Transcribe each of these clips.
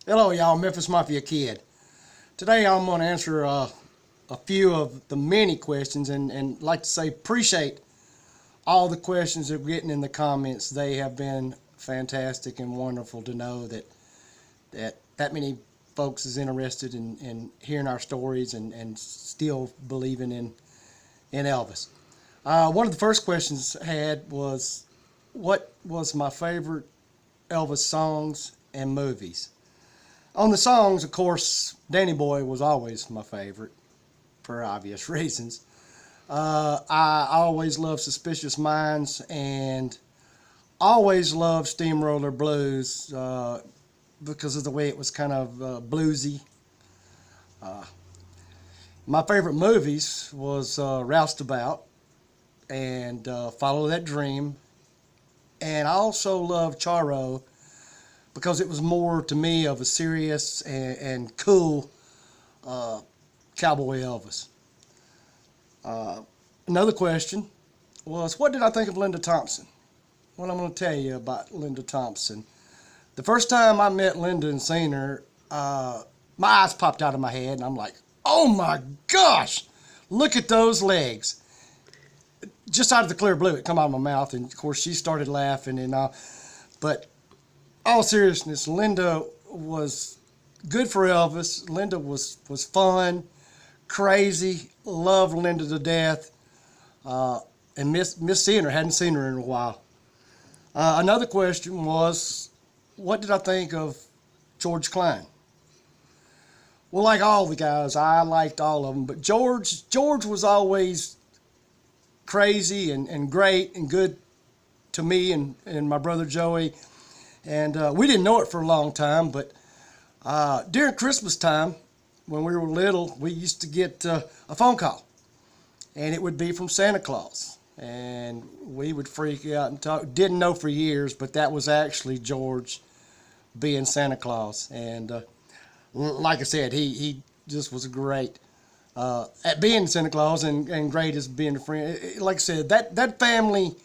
Hello, y'all. Memphis Mafia Kid. Today I'm going to answer a few of the many questions and like to say appreciate all the questions that we're getting in the comments. They have been fantastic and wonderful to know that many folks is interested in hearing our stories and still believing in Elvis. One of the first questions I had was, what was my favorite Elvis songs and movies? On the songs, of course, Danny Boy was always my favorite for obvious reasons. I always loved Suspicious Minds and always loved Steamroller Blues because of the way it was kind of bluesy. My favorite movies was Roustabout and Follow That Dream, and I also loved Charo because it was more to me of a serious and cool cowboy Elvis. Another question was, what did I think of Linda Thompson? Well, I'm going to tell you about Linda Thompson. The first time I met Linda and seen her, my eyes popped out of my head, and I'm like, oh my gosh, look at those legs. Just out of the clear blue, it come out of my mouth, and of course she started laughing and all. But all seriousness, Linda was good for Elvis. Linda was fun, crazy, loved Linda to death, and miss seeing her. Hadn't seen her in a while. Another question was, what did I think of George Klein? Well, like all the guys, I liked all of them, but George was always crazy and great and good to me and my brother Joey. And we didn't know it for a long time, but during Christmas time, when we were little, we used to get a phone call, and it would be from Santa Claus. And we would freak out and talk. Didn't know for years, but that was actually George being Santa Claus. And like I said, he just was great at being Santa Claus and great as being a friend. Like I said, that family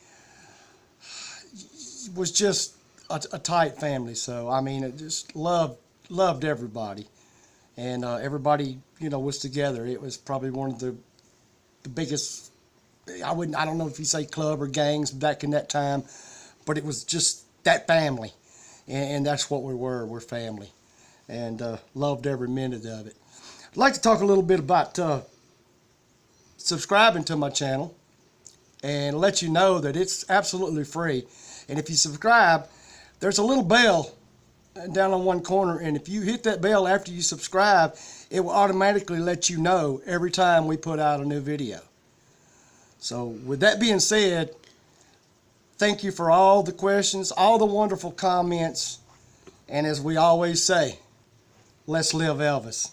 was just a tight family. So I mean, it just loved everybody, and everybody was together. It was probably one of the biggest. I don't know if you say club or gangs back in that time, but it was just that family, and that's what we were. We're family, and loved every minute of it. I'd like to talk a little bit about subscribing to my channel and let you know that it's absolutely free. And if you subscribe, there's a little bell down on one corner, and if you hit that bell after you subscribe, it will automatically let you know every time we put out a new video. So with that being said, thank you for all the questions, all the wonderful comments, and as we always say, let's live Elvis.